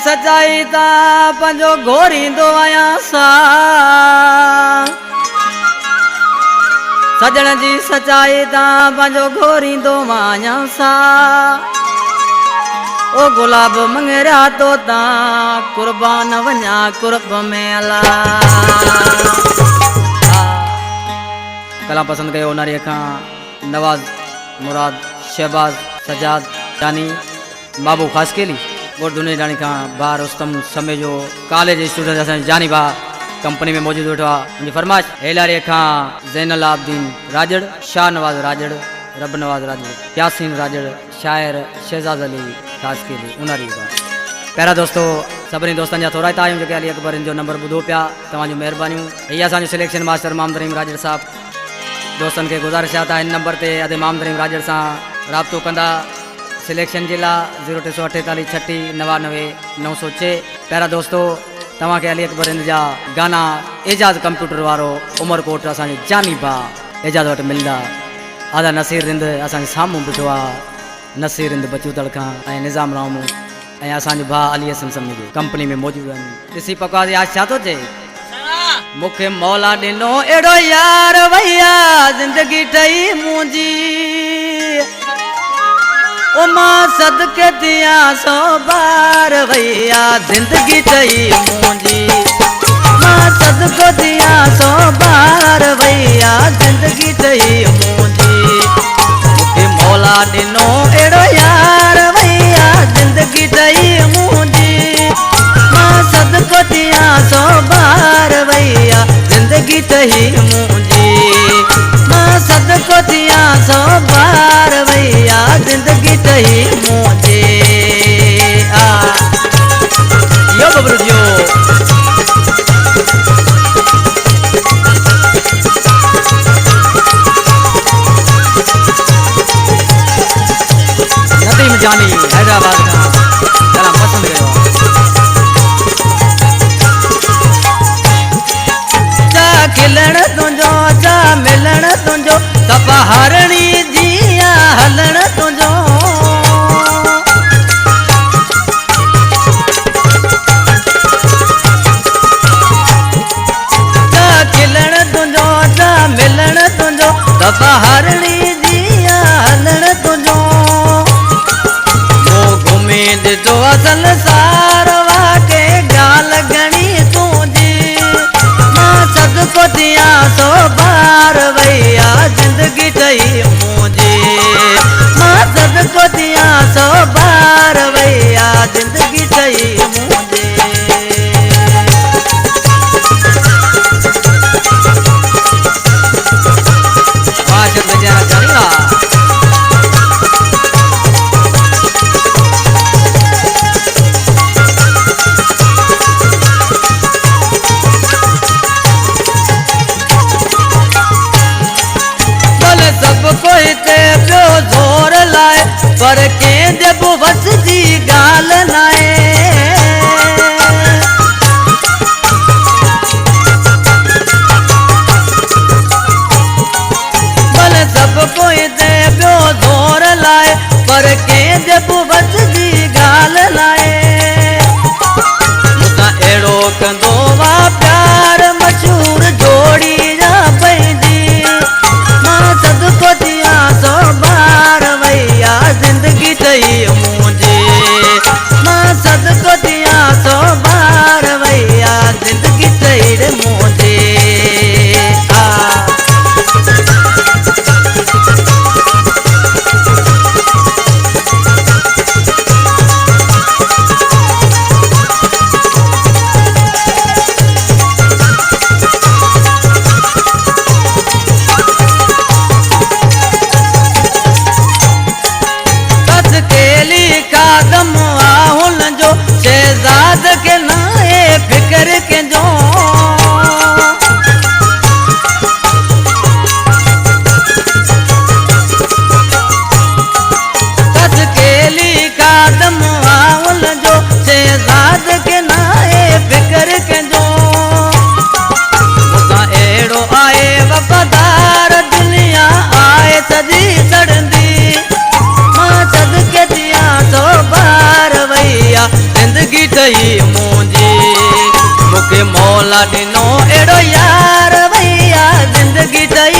सचाई ता पंजो घोरींदो आयां सा। सजण जी सचाई ता पंजो घोरींदो आयां सा। ओ गुलाब मंगेरा तो ता कुर्बान वञा कुर्ब में अला। कला पसंद कयो नारी खां नवाज मुराद शहबाज सजाद जानी बाबू खास केली और दुनिया जानी खां बार उस्तम समय जो कॉलेज स्टूडेंट असां जानी बा कंपनी में मौजूद वेठो आहे। मुंहिंजी फरमाइश हेलारी खां ज़ैनुल आबदीन राजड़, शाह नवाज राजड़, रब नवाज राजड़, यासीन राजड़, शायर शहजाद अली खास केली उनारी बा। पहिरां दोस्तों सभिनी दोस्तनि जा थोरा था आहियूं जेके अली अकबर जो नंबर ॿुधो पिया। तव्हांजूं महिरबानियूं। हीअ असांजो सिलेक्शन मास्टर मोहम्मद रहीम राजड़ साहब दोस्तन के गुज़ारिश आहे त हिन नंबर ते अदे मोहम्मद रहीम राजड़ सां राब्तो कंदा सिलेक्शन जे लाइ 0348 36 99 906। पहिरां दोस्तों तव्हांखे अली अकबर जा गाना एजाज़ कंप्यूटर वारो उमरकोट असांजो जानी बा एजाज़ वटि मिलंदा। आदा नसीर रिंद असांजे साम्हूं बीठो आहे। नसीर रिंद बचूतड़ खां ऐं निज़ाम राम ऐं असांजो भाउ अली हसन समी जो कंपनी में मौजूदु आहिनि। ॾिसी पकवादी आज छा थो चए मुखे मौला ॾिनो एड़ो यार भैया ज़िंदगी ठही मुंहिंजी। ओ मां सदके दिया 100 बार भैया ज़िंदगी ठही मुंहिंजी। मां सदको दिया 100 बार भैया ज़िंदगी ठही मुंहिंजी। मुखे मौला ॾिनो एड़ो यार भैया ज़िंदगी ठही मुंहिंजी। मां सदको दिया 100 बार भैया ज़िंदगी ठही मुंहिंजी। मां सदको दिया 100 बार भैया ज़िंदगी ठही मुंहिंजी। यो बबरू जो नदीम जानी हैदराबाद का चला पसंद कयो। खिलण तुंहिंजो जा मिलण तुंहिंजो तपा हरणी जिया हलण तुंहिंजो। जा खिलण तुंहिंजो जा मिलण तुंहिंजो तपा हरणी जिया हलण तुंहिंजो। मूं घुमी ॾिठो असल सार वाके ॻाल्हि घणी तुंहिंजी। सदको दिया 100 बार भैया ज़िंदगी ठही मुंहिंजी। मां सदको दिया 100 बार भैया ज़िंदगी ठही मुंहिंजी। आशिक़ बेचारा चंगा कोई ते पियो ज़ोर लाए पर कंहिंजे बि वस जी ॻाल्हि नाहे। भले सभु कोई ते पियो ज़ोर लाए पर कंहिंजे बि वस जी ॻाल्हि नाहे। मूंसां अहिड़ो कंदो वा प्यार मशहूर जोड़ी जा पंहिंजी। सदको दिया 100 बार भैया ज़िंदगी ठही मुंहिंजी। मां सदको दिया 100 बार भैया ज़िंदगी ठही मुंहिंजी। शहजाद के नाए फिकर के जो कस केली कादम आउल जो शहजाद के नाए फिकर के जो। मुसा एड़ो आए वफादार दुनिया आए सजी सड़ंदी। मां सदके दिया 100 बार भैया ज़िंदगी जिंदगी ठही मुंहिंजी मूंखे मौला ॾिनो अहिड़ो यार भैया जिंदगी ठही